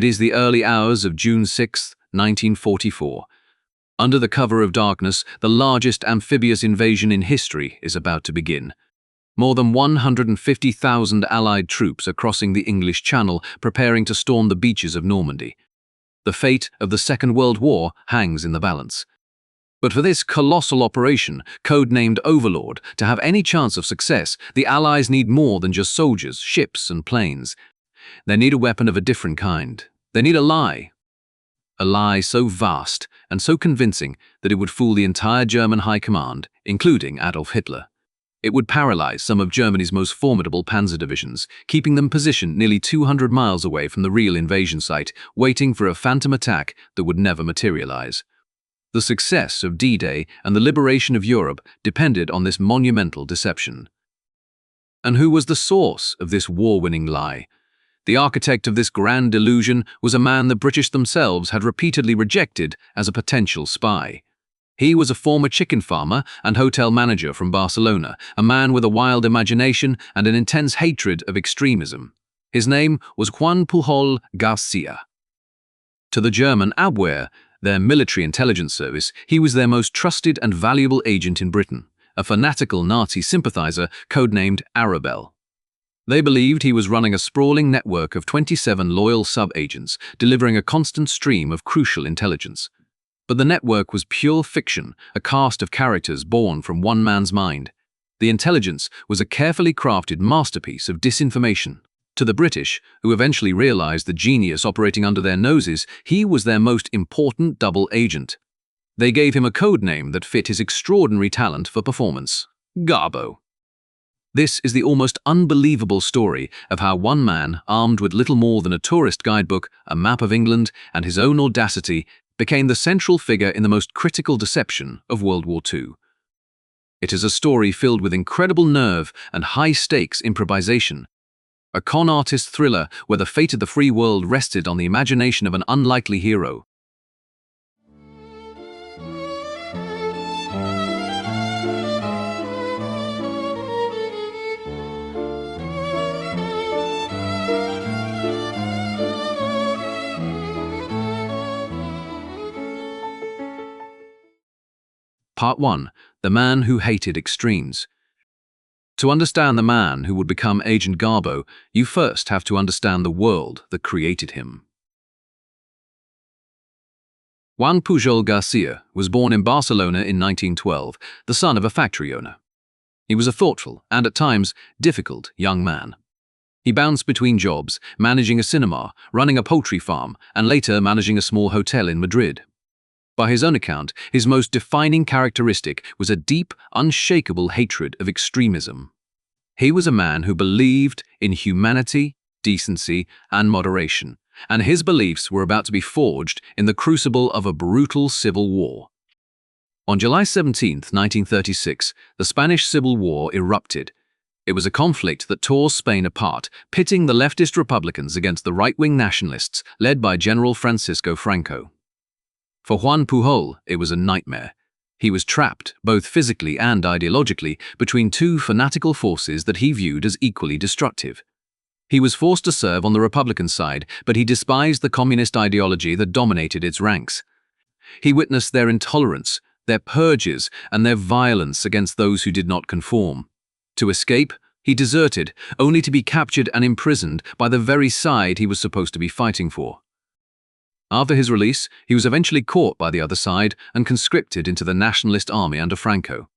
It is the early hours of June 6, 1944. Under the cover of darkness, the largest amphibious invasion in history is about to begin. More than 150,000 Allied troops are crossing the English Channel, preparing to storm the beaches of Normandy. The fate of the Second World War hangs in the balance. But for this colossal operation, codenamed Overlord, to have any chance of success, the Allies need more than just soldiers, ships, and planes. They need a weapon of a different kind. They need a lie. A lie so vast and so convincing that it would fool the entire German high command, including Adolf Hitler. It would paralyze some of Germany's most formidable panzer divisions, keeping them positioned nearly 200 miles away from the real invasion site, waiting for a phantom attack that would never materialize. The success of D-Day and the liberation of Europe depended on this monumental deception. And who was the source of this war-winning lie? The architect of this grand delusion was a man the British themselves had repeatedly rejected as a potential spy. He was a former chicken farmer and hotel manager from Barcelona, a man with a wild imagination and an intense hatred of extremism. His name was Juan Pujol García. To the German Abwehr, their military intelligence service, he was their most trusted and valuable agent in Britain, a fanatical Nazi sympathizer codenamed Arabelle. They believed he was running a sprawling network of 27 loyal sub-agents, delivering a constant stream of crucial intelligence. But the network was pure fiction, a cast of characters born from one man's mind. The intelligence was a carefully crafted masterpiece of disinformation. To the British, who eventually realized the genius operating under their noses, he was their most important double agent. They gave him a code name that fit his extraordinary talent for performance: Garbo. This is the almost unbelievable story of how one man, armed with little more than a tourist guidebook, a map of England, and his own audacity, became the central figure in the most critical deception of World War II. It is a story filled with incredible nerve and high-stakes improvisation. A con artist thriller where the fate of the free world rested on the imagination of an unlikely hero. Part 1. The Man Who Hated Extremes. To understand the man who would become Agent Garbo, you first have to understand the world that created him. Juan Pujol García was born in Barcelona in 1912, the son of a factory owner. He was a thoughtful and, at times, difficult young man. He bounced between jobs, managing a cinema, running a poultry farm, and later managing a small hotel in Madrid. By his own account, his most defining characteristic was a deep, unshakable hatred of extremism. He was a man who believed in humanity, decency, and moderation, and his beliefs were about to be forged in the crucible of a brutal civil war. On July 17, 1936, the Spanish Civil War erupted. It was a conflict that tore Spain apart, pitting the leftist Republicans against the right-wing nationalists led by General Francisco Franco. For Juan Pujol, it was a nightmare. He was trapped, both physically and ideologically, between two fanatical forces that he viewed as equally destructive. He was forced to serve on the Republican side, but he despised the communist ideology that dominated its ranks. He witnessed their intolerance, their purges, and their violence against those who did not conform. To escape, he deserted, only to be captured and imprisoned by the very side he was supposed to be fighting for. After his release, he was eventually caught by the other side and conscripted into the nationalist army under Franco.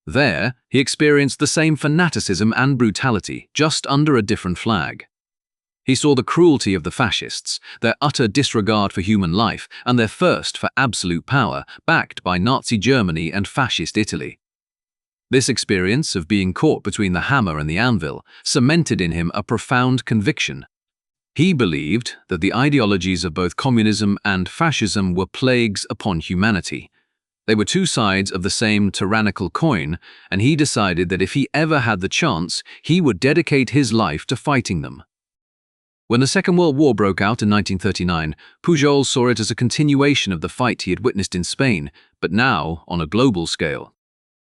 There, he experienced the same fanaticism and brutality, just under a different flag. He saw the cruelty of the fascists, their utter disregard for human life, and their thirst for absolute power, backed by Nazi Germany and fascist Italy. This experience of being caught between the hammer and the anvil cemented in him a profound conviction. He believed that the ideologies of both communism and fascism were plagues upon humanity. They were two sides of the same tyrannical coin, and he decided that if he ever had the chance, he would dedicate his life to fighting them. When the Second World War broke out in 1939, Pujol saw it as a continuation of the fight he had witnessed in Spain, but now on a global scale.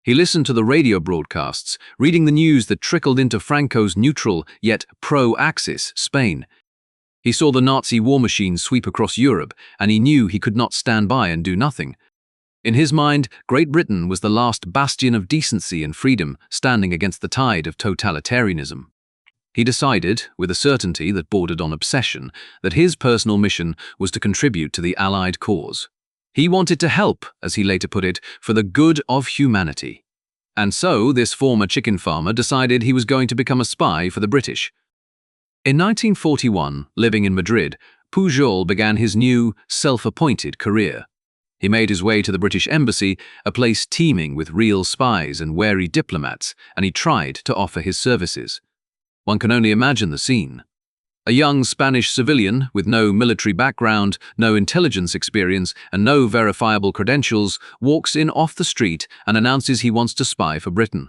He listened to the radio broadcasts, reading the news that trickled into Franco's neutral, yet pro-Axis, Spain. He saw the Nazi war machine sweep across Europe, and he knew he could not stand by and do nothing. In his mind, Great Britain was the last bastion of decency and freedom standing against the tide of totalitarianism. He decided, with a certainty that bordered on obsession, that his personal mission was to contribute to the Allied cause. He wanted to help, as he later put it, for the good of humanity. And so this former chicken farmer decided he was going to become a spy for the British. In 1941, living in Madrid, Pujol began his new, self-appointed career. He made his way to the British Embassy, a place teeming with real spies and wary diplomats, and he tried to offer his services. One can only imagine the scene. A young Spanish civilian with no military background, no intelligence experience, and no verifiable credentials walks in off the street and announces he wants to spy for Britain.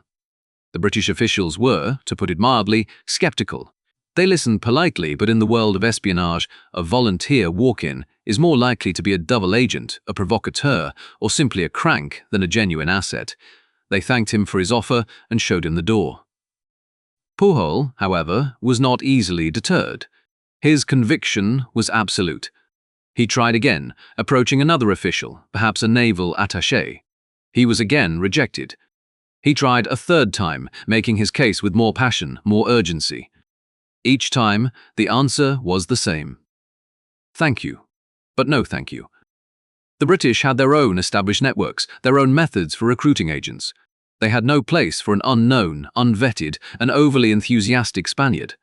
The British officials were, to put it mildly, skeptical. They listened politely, but in the world of espionage, a volunteer walk-in is more likely to be a double agent, a provocateur, or simply a crank than a genuine asset. They thanked him for his offer and showed him the door. Pujol, however, was not easily deterred. His conviction was absolute. He tried again, approaching another official, perhaps a naval attaché. He was again rejected. He tried a third time, making his case with more passion, more urgency. Each time, the answer was the same. Thank you, but no thank you. The British had their own established networks, their own methods for recruiting agents. They had no place for an unknown, unvetted, and overly enthusiastic Spaniard.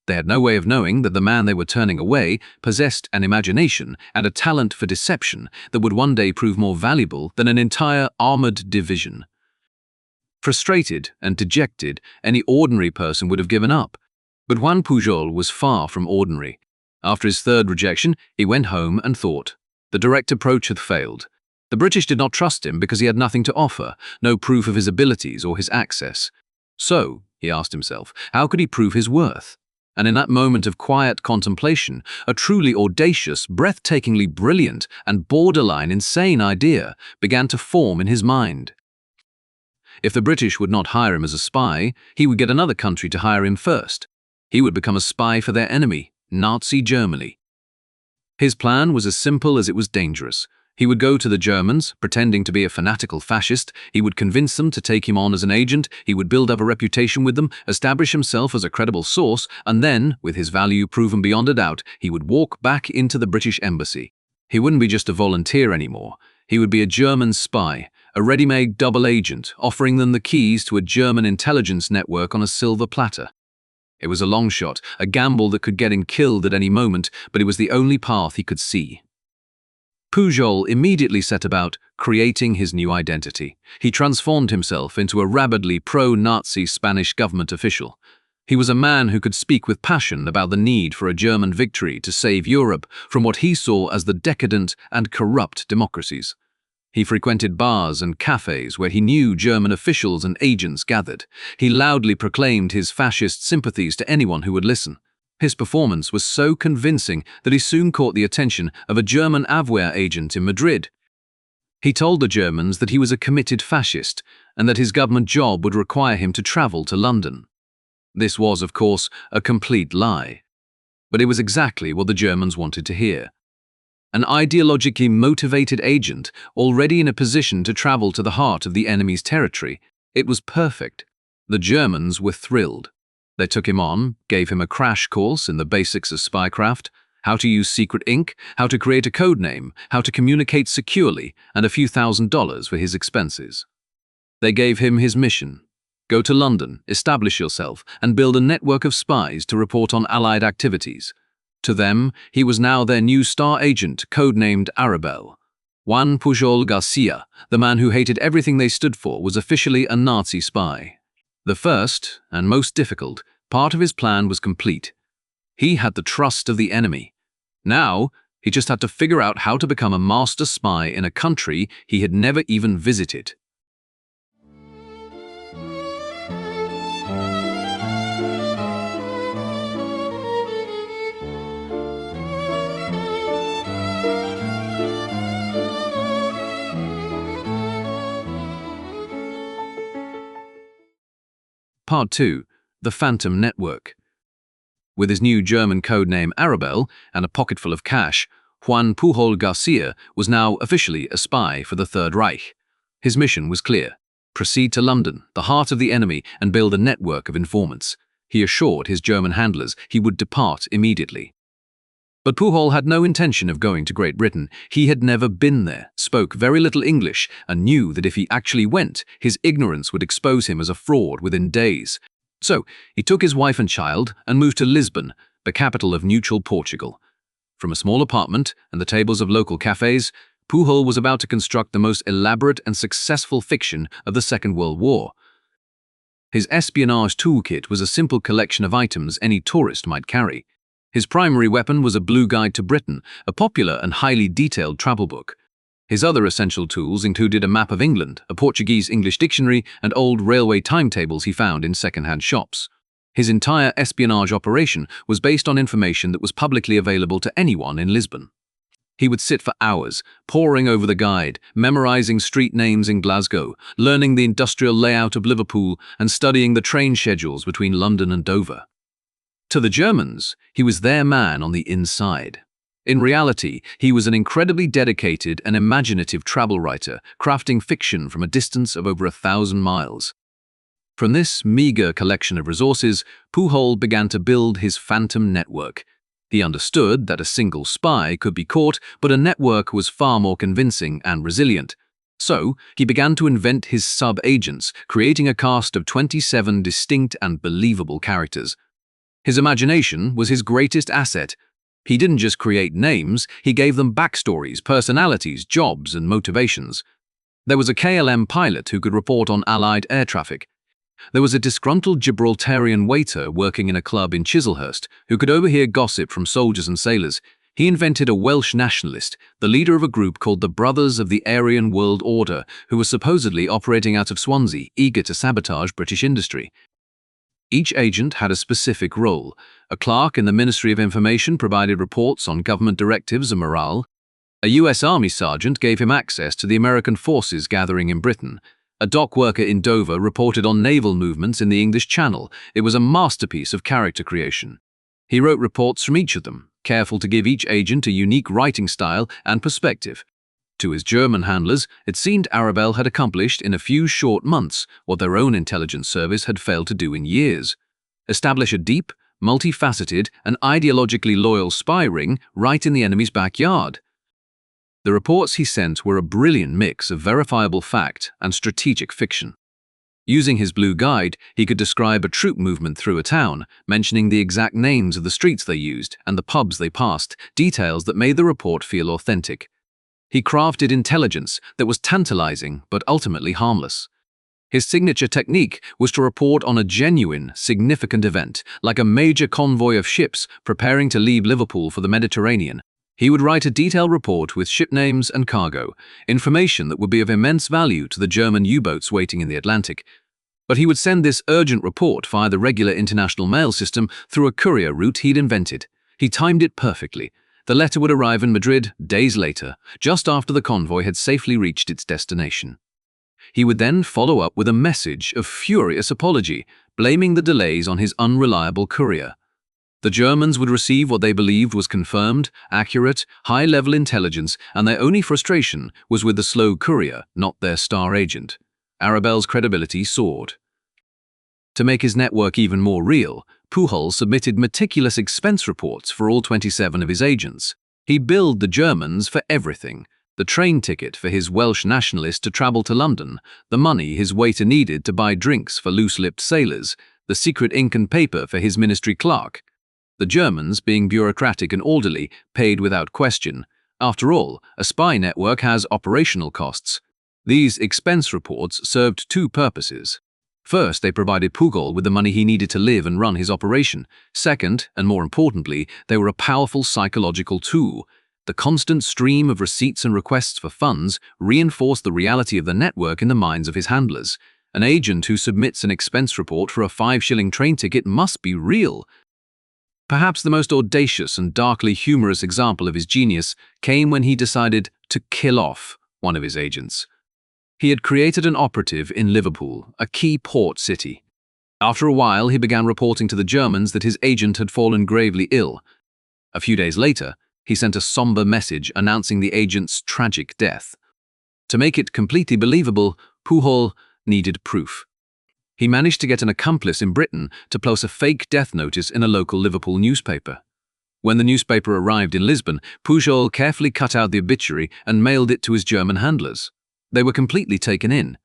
They had no way of knowing that the man they were turning away possessed an imagination and a talent for deception that would one day prove more valuable than an entire armored division. Frustrated and dejected, any ordinary person would have given up. But Juan Pujol was far from ordinary. After his third rejection, he went home and thought. The direct approach had failed. The British did not trust him because he had nothing to offer, no proof of his abilities or his access. So, he asked himself, how could he prove his worth? And in that moment of quiet contemplation, a truly audacious, breathtakingly brilliant, and borderline insane idea began to form in his mind. If the British would not hire him as a spy, he would get another country to hire him first. He would become a spy for their enemy, Nazi Germany. His plan was as simple as it was dangerous. He would go to the Germans, pretending to be a fanatical fascist. He would convince them to take him on as an agent. He would build up a reputation with them, establish himself as a credible source, and then, with his value proven beyond a doubt, he would walk back into the British Embassy. He wouldn't be just a volunteer anymore. He would be a German spy, a ready-made double agent, offering them the keys to a German intelligence network on a silver platter. It was a long shot, a gamble that could get him killed at any moment, but it was the only path he could see. Pujol immediately set about creating his new identity. He transformed himself into a rabidly pro-Nazi Spanish government official. He was a man who could speak with passion about the need for a German victory to save Europe from what he saw as the decadent and corrupt democracies. He frequented bars and cafes where he knew German officials and agents gathered. He loudly proclaimed his fascist sympathies to anyone who would listen. His performance was so convincing that he soon caught the attention of a German Abwehr agent in Madrid. He told the Germans that he was a committed fascist and that his government job would require him to travel to London. This was, of course, a complete lie. But it was exactly what the Germans wanted to hear. An ideologically motivated agent, already in a position to travel to the heart of the enemy's territory. It was perfect. The Germans were thrilled. They took him on, gave him a crash course in the basics of spycraft, how to use secret ink, how to create a code name, how to communicate securely, and a few $1,000s for his expenses. They gave him his mission. Go to London, establish yourself, and build a network of spies to report on Allied activities. To them, he was now their new star agent, codenamed Arabelle. Juan Pujol García, the man who hated everything they stood for, was officially a Nazi spy. The first, and most difficult, part of his plan was complete. He had the trust of the enemy. Now, he just had to figure out how to become a master spy in a country he had never even visited. Part 2. The Phantom Network. With his new German codename Arabelle and a pocketful of cash, Juan Pujol García was now officially a spy for the Third Reich. His mission was clear: proceed to London, the heart of the enemy, and build a network of informants. He assured his German handlers he would depart immediately. But Pujol had no intention of going to Great Britain. He had never been there, spoke very little English, and knew that if he actually went, his ignorance would expose him as a fraud within days. So, he took his wife and child and moved to Lisbon, the capital of neutral Portugal. From a small apartment and the tables of local cafes, Pujol was about to construct the most elaborate and successful fiction of the Second World War. His espionage toolkit was a simple collection of items any tourist might carry. His primary weapon was a blue guide to Britain, a popular and highly detailed travel book. His other essential tools included a map of England, a Portuguese-English dictionary, and old railway timetables he found in second-hand shops. His entire espionage operation was based on information that was publicly available to anyone in Lisbon. He would sit for hours, poring over the guide, memorizing street names in Glasgow, learning the industrial layout of Liverpool, and studying the train schedules between London and Dover. To the Germans, he was their man on the inside. In reality, he was an incredibly dedicated and imaginative travel writer, crafting fiction from a distance of over 1,000 miles. From this meager collection of resources, Pujol began to build his phantom network. He understood that a single spy could be caught, but a network was far more convincing and resilient. So, he began to invent his sub-agents, creating a cast of 27 distinct and believable characters. His imagination was his greatest asset. He didn't just create names, he gave them backstories, personalities, jobs, and motivations. There was a KLM pilot who could report on Allied air traffic. There was a disgruntled Gibraltarian waiter working in a club in Chislehurst who could overhear gossip from soldiers and sailors. He invented a Welsh nationalist, the leader of a group called the Brothers of the Aryan World Order, who was supposedly operating out of Swansea, eager to sabotage British industry. Each agent had a specific role. A clerk in the Ministry of Information provided reports on government directives and morale. A US Army sergeant gave him access to the American forces gathering in Britain. A dock worker in Dover reported on naval movements in the English Channel. It was a masterpiece of character creation. He wrote reports from each of them, careful to give each agent a unique writing style and perspective. To his German handlers, it seemed Arabelle had accomplished in a few short months what their own intelligence service had failed to do in years: establish a deep, multifaceted, and ideologically loyal spy ring right in the enemy's backyard. The reports he sent were a brilliant mix of verifiable fact and strategic fiction. Using his blue guide, he could describe a troop movement through a town, mentioning the exact names of the streets they used and the pubs they passed, details that made the report feel authentic. He crafted intelligence that was tantalizing but ultimately harmless. His signature technique was to report on a genuine, significant event, like a major convoy of ships preparing to leave Liverpool for the Mediterranean. He would write a detailed report with ship names and cargo, information that would be of immense value to the German U-boats waiting in the Atlantic. But he would send this urgent report via the regular international mail system through a courier route he'd invented. He timed it perfectly. The letter would arrive in Madrid days later, just after the convoy had safely reached its destination. He would then follow up with a message of furious apology, blaming the delays on his unreliable courier. The Germans would receive what they believed was confirmed, accurate, high-level intelligence, and their only frustration was with the slow courier, not their star agent. Arabelle's credibility soared. To make his network even more real, Pujol submitted meticulous expense reports for all 27 of his agents. He billed the Germans for everything: the train ticket for his Welsh nationalist to travel to London, the money his waiter needed to buy drinks for loose-lipped sailors, the secret ink and paper for his ministry clerk. The Germans, being bureaucratic and orderly, paid without question. After all, a spy network has operational costs. These expense reports served two purposes. First, they provided Pujol with the money he needed to live and run his operation. Second, and more importantly, they were a powerful psychological tool. The constant stream of receipts and requests for funds reinforced the reality of the network in the minds of his handlers. An agent who submits an expense report for a 5-shilling train ticket must be real. Perhaps the most audacious and darkly humorous example of his genius came when he decided to kill off one of his agents. He had created an operative in Liverpool, a key port city. After a while, he began reporting to the Germans that his agent had fallen gravely ill. A few days later, he sent a somber message announcing the agent's tragic death. To make it completely believable, Pujol needed proof. He managed to get an accomplice in Britain to post a fake death notice in a local Liverpool newspaper. When the newspaper arrived in Lisbon, Pujol carefully cut out the obituary and mailed it to his German handlers. They were completely taken in.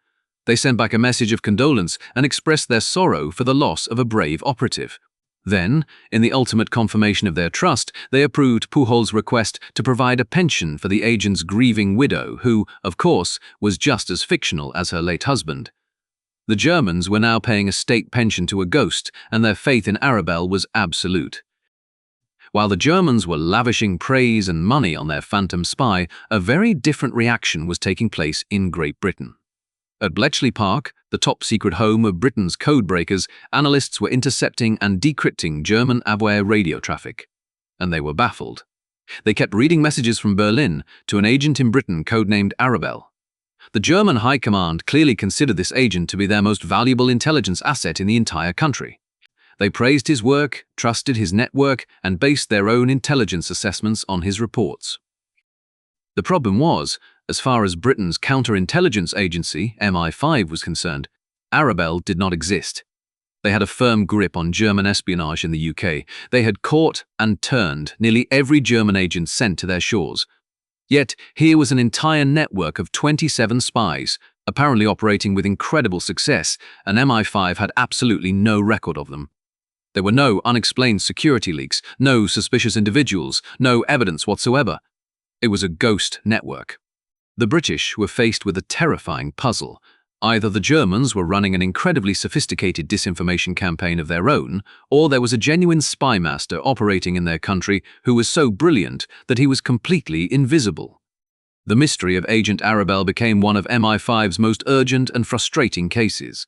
They sent back a message of condolence and expressed their sorrow for the loss of a brave operative. Then, in the ultimate confirmation of their trust, they approved Pujol's request to provide a pension for the agent's grieving widow, who, of course, was just as fictional as her late husband. The Germans were now paying a state pension to a ghost, and their faith in Arabelle was absolute. While the Germans were lavishing praise and money on their phantom spy, a very different reaction was taking place in Great Britain. At Bletchley Park, the top-secret home of Britain's codebreakers, analysts were intercepting and decrypting German Abwehr radio traffic. And they were baffled. They kept reading messages from Berlin to an agent in Britain codenamed Arabelle. The German High Command clearly considered this agent to be their most valuable intelligence asset in the entire country. They praised his work, trusted his network, and based their own intelligence assessments on his reports. The problem was, as far as Britain's counterintelligence agency, MI5, was concerned, Arabelle did not exist. They had a firm grip on German espionage in the UK. They had caught and turned nearly every German agent sent to their shores. Yet, here was an entire network of 27 spies, apparently operating with incredible success, and MI5 had absolutely no record of them. There were no unexplained security leaks, no suspicious individuals, no evidence whatsoever. It was a ghost network. The British were faced with a terrifying puzzle. Either the Germans were running an incredibly sophisticated disinformation campaign of their own, or there was a genuine spy master operating in their country who was so brilliant that he was completely invisible. The mystery of Agent Arabelle became one of MI5's most urgent and frustrating cases.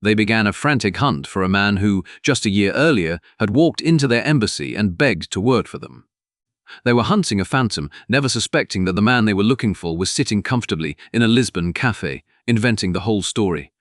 They began a frantic hunt for a man who, just a year earlier, had walked into their embassy and begged to work for them. They were hunting a phantom, never suspecting that the man they were looking for was sitting comfortably in a Lisbon cafe, inventing the whole story.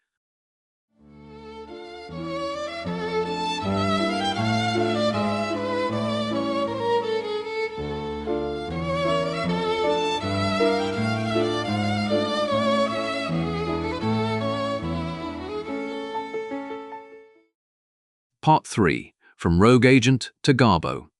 Part 3. From Rogue Agent to Garbo.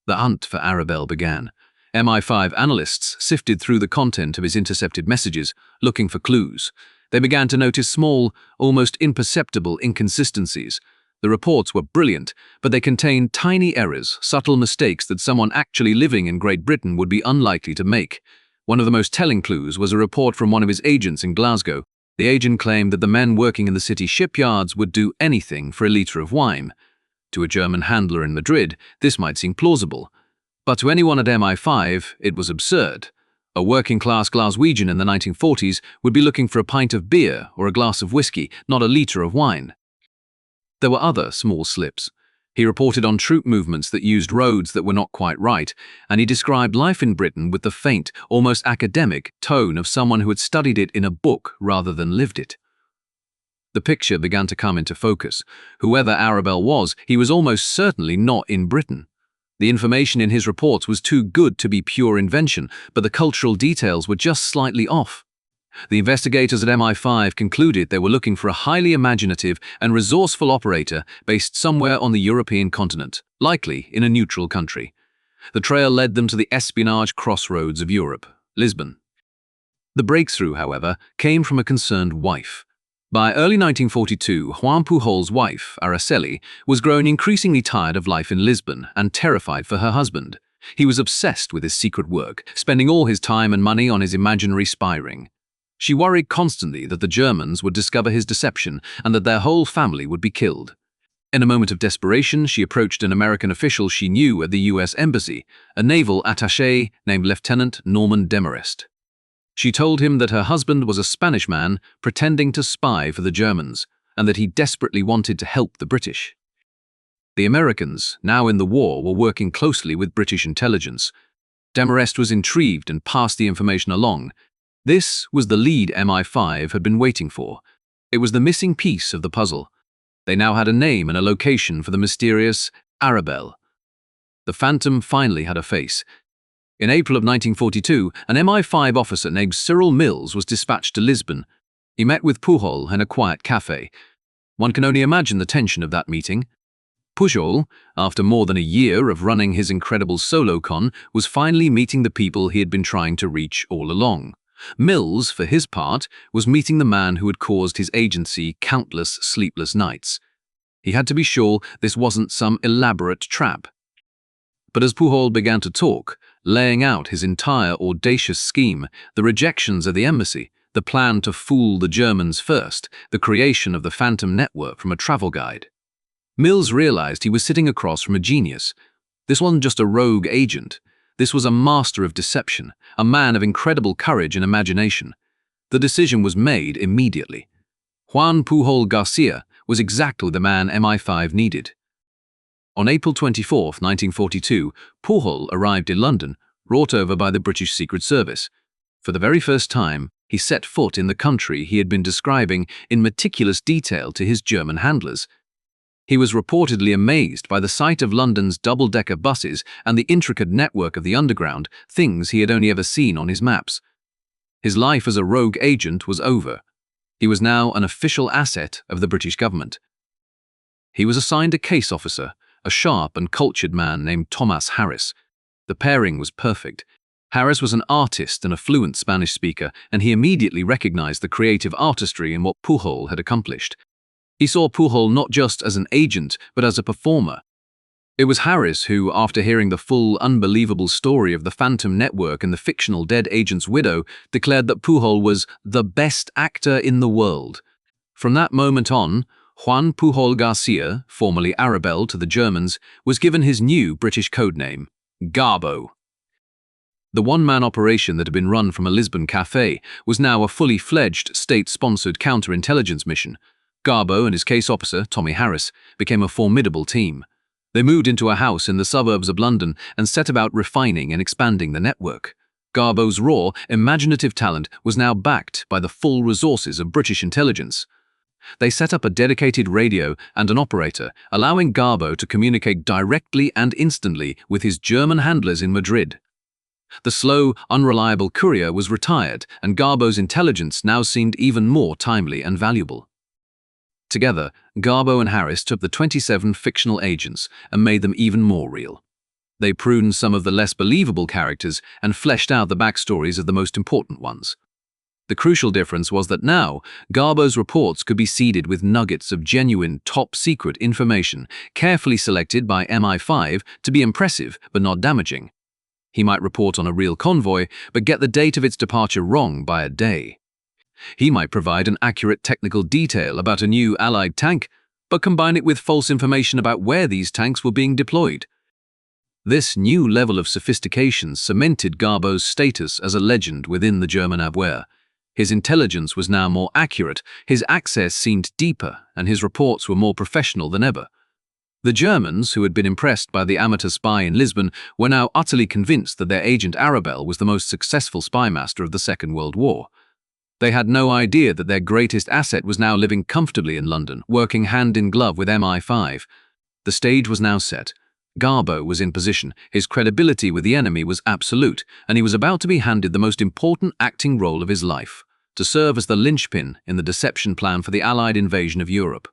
The hunt for Arabelle began. MI5 analysts sifted through the content of his intercepted messages, looking for clues. They began to notice small, almost imperceptible inconsistencies. The reports were brilliant, but they contained tiny errors, subtle mistakes that someone actually living in Great Britain would be unlikely to make. One of the most telling clues was a report from one of his agents in Glasgow. The agent claimed that the men working in the city shipyards would do anything for a litre of wine. To a German handler in Madrid, this might seem plausible. But to anyone at MI5, it was absurd. A working-class Glaswegian in the 1940s would be looking for a pint of beer or a glass of whiskey, not a litre of wine. There were other small slips. He reported on troop movements that used roads that were not quite right, and he described life in Britain with the faint, almost academic, tone of someone who had studied it in a book rather than lived it. The picture began to come into focus. Whoever Arabelle was, he was almost certainly not in Britain. The information in his reports was too good to be pure invention, but the cultural details were just slightly off. The investigators at MI5 concluded they were looking for a highly imaginative and resourceful operator based somewhere on the European continent, likely in a neutral country. The trail led them to the espionage crossroads of Europe, Lisbon. The breakthrough, however, came from a concerned wife. By early 1942, Juan Pujol's wife, Araceli, was growing increasingly tired of life in Lisbon and terrified for her husband. He was obsessed with his secret work, spending all his time and money on his imaginary spy ring. She worried constantly that the Germans would discover his deception and that their whole family would be killed. In a moment of desperation, she approached an American official she knew at the US Embassy, a naval attaché named Lieutenant Norman Demarest. She told him that her husband was a Spanish man pretending to spy for the Germans, and that he desperately wanted to help the British. The Americans, now in the war, were working closely with British intelligence. Demarest was intrigued and passed the information along. This was the lead MI5 had been waiting for. It was the missing piece of the puzzle. They now had a name and a location for the mysterious Arabelle. The Phantom finally had a face. In April of 1942, an MI5 officer named Cyril Mills was dispatched to Lisbon. He met with Pujol in a quiet cafe. One can only imagine the tension of that meeting. Pujol, after more than a year of running his incredible solo con, was finally meeting the people he had been trying to reach all along. Mills, for his part, was meeting the man who had caused his agency countless sleepless nights. He had to be sure this wasn't some elaborate trap. But as Pujol began to talk, laying out his entire audacious scheme, the rejections of the embassy, the plan to fool the Germans first, the creation of the Phantom network from a travel guide, Mills realized he was sitting across from a genius. This wasn't just a rogue agent. This was a master of deception, a man of incredible courage and imagination. The decision was made immediately. Juan Pujol García was exactly the man MI5 needed. On April 24, 1942, Pujol arrived in London, brought over by the British Secret Service. For the very first time, he set foot in the country he had been describing in meticulous detail to his German handlers. He was reportedly amazed by the sight of London's double-decker buses and the intricate network of the underground, things he had only ever seen on his maps. His life as a rogue agent was over. He was now an official asset of the British government. He was assigned a case officer, a sharp and cultured man named Thomas Harris. The pairing was perfect. Harris was an artist and a fluent Spanish speaker, and he immediately recognized the creative artistry in what Pujol had accomplished. He saw Pujol not just as an agent, but as a performer. It was Harris who, after hearing the full, unbelievable story of the Phantom network and the fictional dead agent's widow, declared that Pujol was the best actor in the world. From that moment on, Juan Pujol García, formerly Arabelle to the Germans, was given his new British codename, Garbo. The one-man operation that had been run from a Lisbon cafe was now a fully fledged, state-sponsored counterintelligence mission. Garbo and his case officer, Tommy Harris, became a formidable team. They moved into a house in the suburbs of London and set about refining and expanding the network. Garbo's raw, imaginative talent was now backed by the full resources of British intelligence. They set up a dedicated radio and an operator, allowing Garbo to communicate directly and instantly with his German handlers in Madrid. The slow, unreliable courier was retired, and Garbo's intelligence now seemed even more timely and valuable. Together, Garbo and Harris took the 27 fictional agents and made them even more real. They pruned some of the less believable characters and fleshed out the backstories of the most important ones. The crucial difference was that now, Garbo's reports could be seeded with nuggets of genuine, top-secret information, carefully selected by MI5 to be impressive but not damaging. He might report on a real convoy, but get the date of its departure wrong by a day. He might provide an accurate technical detail about a new Allied tank, but combine it with false information about where these tanks were being deployed. This new level of sophistication cemented Garbo's status as a legend within the German Abwehr. His intelligence was now more accurate, his access seemed deeper, and his reports were more professional than ever. The Germans, who had been impressed by the amateur spy in Lisbon, were now utterly convinced that their agent Arabelle was the most successful spymaster of the Second World War. They had no idea that their greatest asset was now living comfortably in London, working hand in glove with MI5. The stage was now set. Garbo was in position, his credibility with the enemy was absolute, and he was about to be handed the most important acting role of his life, to serve as the linchpin in the deception plan for the Allied invasion of Europe.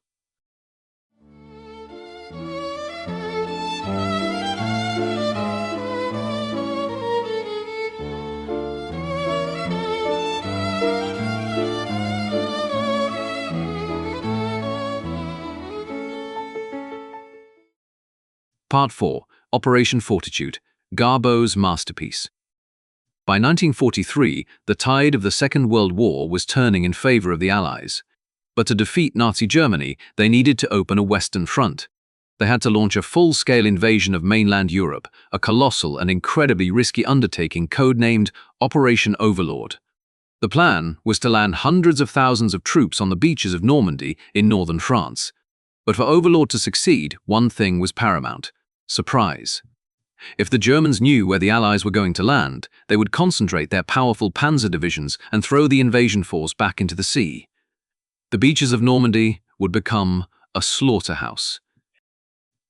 Part 4. Operation Fortitude, Garbo's masterpiece. By 1943, the tide of the Second World War was turning in favor of the Allies. But to defeat Nazi Germany, they needed to open a Western front. They had to launch a full-scale invasion of mainland Europe, a colossal and incredibly risky undertaking codenamed Operation Overlord. The plan was to land hundreds of thousands of troops on the beaches of Normandy in northern France. But for Overlord to succeed, one thing was paramount: surprise. If the Germans knew where the Allies were going to land, they would concentrate their powerful panzer divisions and throw the invasion force back into the sea. The beaches of Normandy would become a slaughterhouse.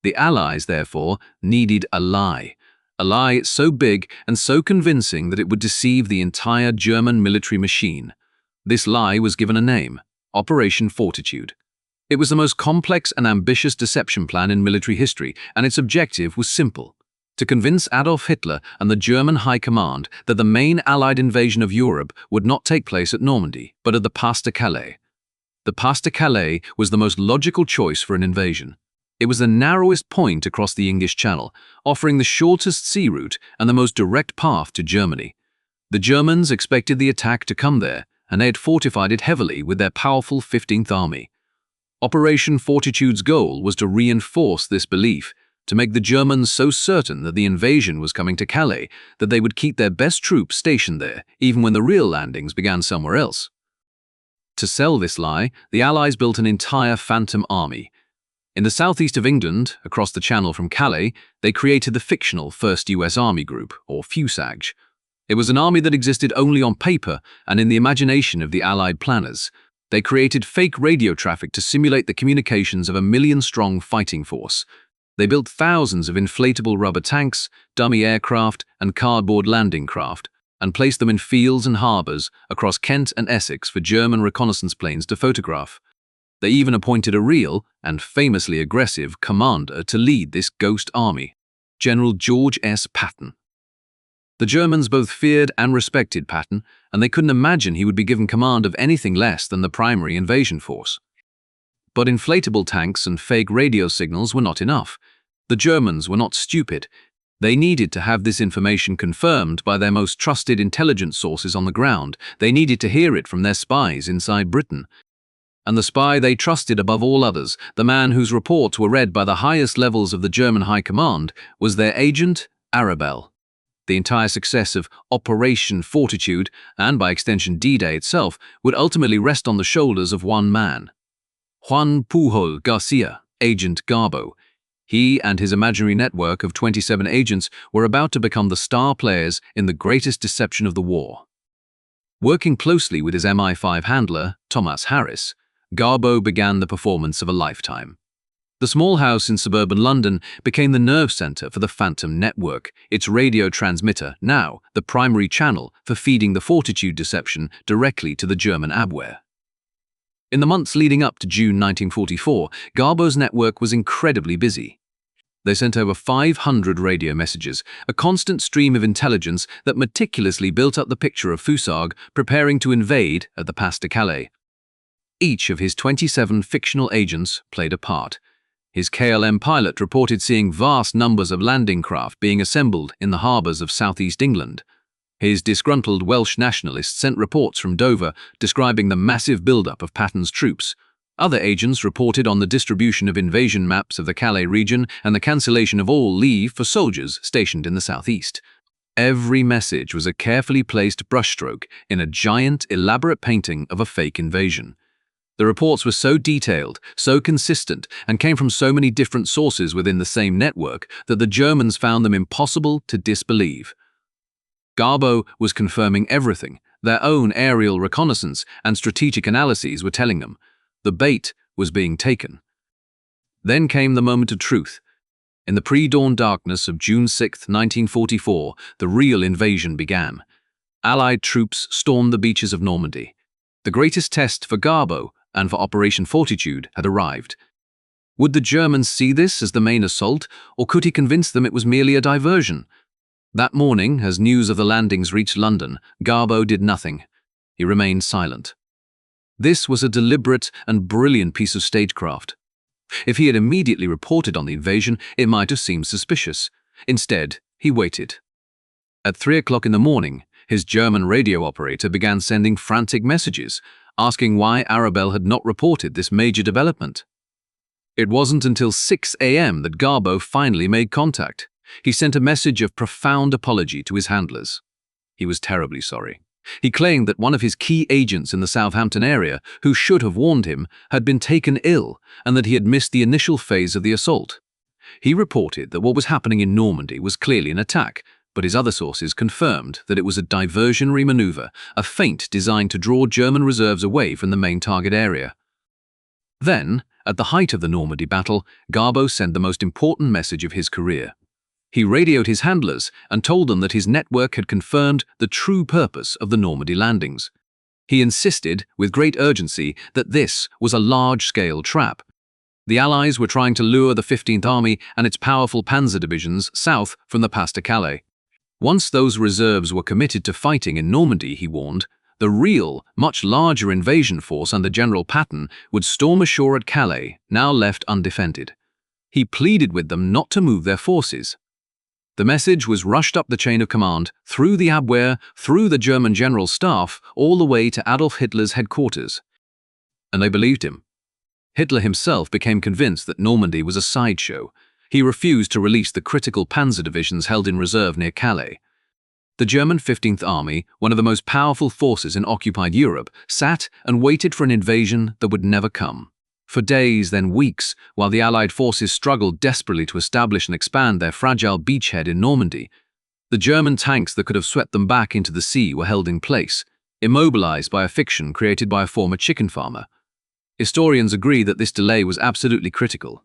The Allies, therefore, needed a lie so big and so convincing that it would deceive the entire German military machine. This lie was given a name: Operation Fortitude. It was the most complex and ambitious deception plan in military history, and its objective was simple: to convince Adolf Hitler and the German High Command that the main Allied invasion of Europe would not take place at Normandy, but at the Pas de Calais. The Pas de Calais was the most logical choice for an invasion. It was the narrowest point across the English Channel, offering the shortest sea route and the most direct path to Germany. The Germans expected the attack to come there, and they had fortified it heavily with their powerful 15th Army. Operation Fortitude's goal was to reinforce this belief, to make the Germans so certain that the invasion was coming to Calais that they would keep their best troops stationed there, even when the real landings began somewhere else. To sell this lie, the Allies built an entire phantom army. In the southeast of England, across the Channel from Calais, they created the fictional 1st US Army Group, or Fusage. It was an army that existed only on paper and in the imagination of the Allied planners. They created fake radio traffic to simulate the communications of a million-strong fighting force. They built thousands of inflatable rubber tanks, dummy aircraft, and cardboard landing craft, and placed them in fields and harbors across Kent and Essex for German reconnaissance planes to photograph. They even appointed a real, and famously aggressive, commander to lead this ghost army, General George S. Patton. The Germans both feared and respected Patton, and they couldn't imagine he would be given command of anything less than the primary invasion force. But inflatable tanks and fake radio signals were not enough. The Germans were not stupid. They needed to have this information confirmed by their most trusted intelligence sources on the ground. They needed to hear it from their spies inside Britain. And the spy they trusted above all others, the man whose reports were read by the highest levels of the German High Command, was their agent, Arabelle. The entire success of Operation Fortitude, and by extension D-Day itself, would ultimately rest on the shoulders of one man: Juan Pujol García, Agent Garbo. He and his imaginary network of 27 agents were about to become the star players in the greatest deception of the war. Working closely with his MI5 handler, Thomas Harris, Garbo began the performance of a lifetime. The small house in suburban London became the nerve center for the Phantom Network, its radio transmitter, now the primary channel for feeding the Fortitude deception directly to the German Abwehr. In the months leading up to June 1944, Garbo's network was incredibly busy. They sent over 500 radio messages, a constant stream of intelligence that meticulously built up the picture of Fusage preparing to invade at the Pas de Calais. Each of his 27 fictional agents played a part. His KLM pilot reported seeing vast numbers of landing craft being assembled in the harbours of southeast England. His disgruntled Welsh nationalists sent reports from Dover describing the massive build-up of Patton's troops. Other agents reported on the distribution of invasion maps of the Calais region and the cancellation of all leave for soldiers stationed in the southeast. Every message was a carefully placed brushstroke in a giant, elaborate painting of a fake invasion. The reports were so detailed, so consistent, and came from so many different sources within the same network that the Germans found them impossible to disbelieve. Garbo was confirming everything. Their own aerial reconnaissance and strategic analyses were telling them. The bait was being taken. Then came the moment of truth. In the pre-dawn darkness of June 6, 1944, the real invasion began. Allied troops stormed the beaches of Normandy. The greatest test for Garbo and for Operation Fortitude had arrived. Would the Germans see this as the main assault, or could he convince them it was merely a diversion? That morning, as news of the landings reached London, Garbo did nothing. He remained silent. This was a deliberate and brilliant piece of stagecraft. If he had immediately reported on the invasion, it might have seemed suspicious. Instead, he waited. At 3 o'clock in the morning, his German radio operator began sending frantic messages, asking why Arabelle had not reported this major development. It wasn't until 6 a.m. that Garbo finally made contact. He sent a message of profound apology to his handlers. He was terribly sorry. He claimed that one of his key agents in the Southampton area, who should have warned him, had been taken ill and that he had missed the initial phase of the assault. He reported that what was happening in Normandy was clearly an attack, but his other sources confirmed that it was a diversionary maneuver, a feint designed to draw German reserves away from the main target area. Then, At the height of the Normandy battle, Garbo sent the most important message of his career. He radioed his handlers and told them that his network had confirmed the true purpose of the Normandy landings. He insisted, with great urgency, that this was a large-scale trap. The Allies were trying to lure the 15th Army and its powerful panzer divisions south from the Pas de Calais. Once those reserves were committed to fighting in Normandy, he warned, the real, much larger invasion force under General Patton would storm ashore at Calais, now left undefended. He pleaded with them not to move their forces. The message was rushed up the chain of command, through the Abwehr, through the German General Staff, all the way to Adolf Hitler's headquarters. And they believed him. Hitler himself became convinced that Normandy was a sideshow. He refused to release the critical panzer divisions held in reserve near Calais. The German 15th Army, one of the most powerful forces in occupied Europe, sat and waited for an invasion that would never come. For days, then weeks, while the Allied forces struggled desperately to establish and expand their fragile beachhead in Normandy, the German tanks that could have swept them back into the sea were held in place, immobilized by a fiction created by a former chicken farmer. Historians agree that this delay was absolutely critical.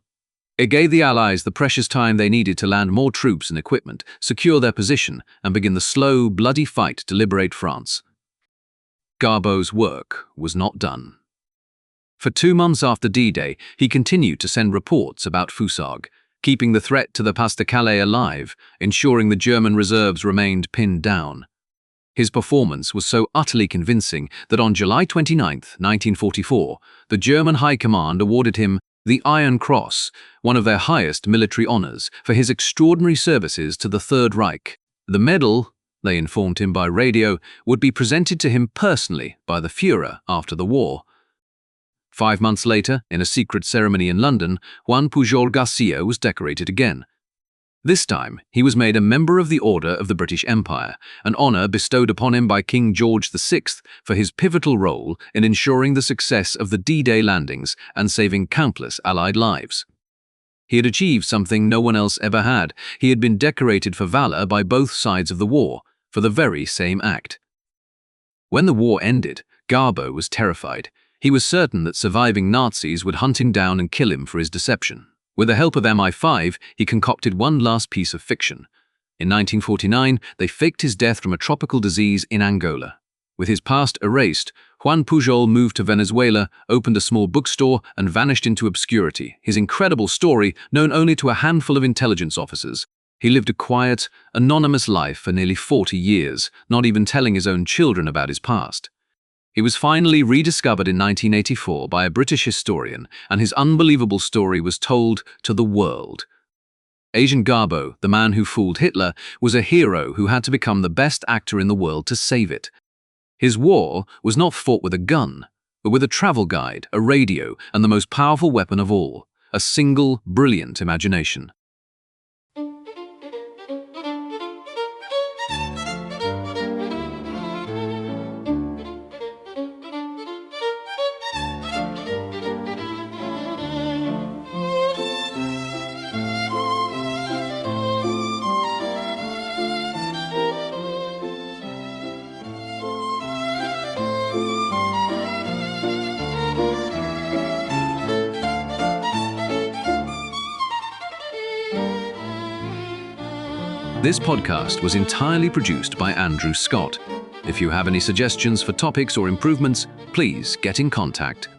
It gave the Allies the precious time they needed to land more troops and equipment, secure their position, and begin the slow, bloody fight to liberate France. Garbo's work was not done. For 2 months after D-Day, he continued to send reports about Fusag, keeping the threat to the Pas de Calais alive, ensuring the German reserves remained pinned down. His performance was so utterly convincing that on July 29, 1944, the German High Command awarded him the Iron Cross, one of their highest military honors, for his extraordinary services to the Third Reich. The medal, they informed him by radio, would be presented to him personally by the Führer after the war. 5 months later, in a secret ceremony in London, Juan Pujol García was decorated again. This time, he was made a member of the Order of the British Empire, an honor bestowed upon him by King George VI for his pivotal role in ensuring the success of the D-Day landings and saving countless Allied lives. He had achieved something no one else ever had. He had been decorated for valor by both sides of the war, for the very same act. When the war ended, Garbo was terrified. He was certain that surviving Nazis would hunt him down and kill him for his deception. With the help of MI5, he concocted one last piece of fiction. In 1949, they faked his death from a tropical disease in Angola. With his past erased, Juan Pujol moved to Venezuela, opened a small bookstore, and vanished into obscurity. His incredible story, known only to a handful of intelligence officers. He lived a quiet, anonymous life for nearly 40 years, not even telling his own children about his past. He was finally rediscovered in 1984 by a British historian, and his unbelievable story was told to the world. Agent Garbo, the man who fooled Hitler, was a hero who had to become the best actor in the world to save it. His war was not fought with a gun, but with a travel guide, a radio, and the most powerful weapon of all, a single, brilliant imagination. This podcast was entirely produced by Andrew Scott. If you have any suggestions for topics or improvements, please get in contact.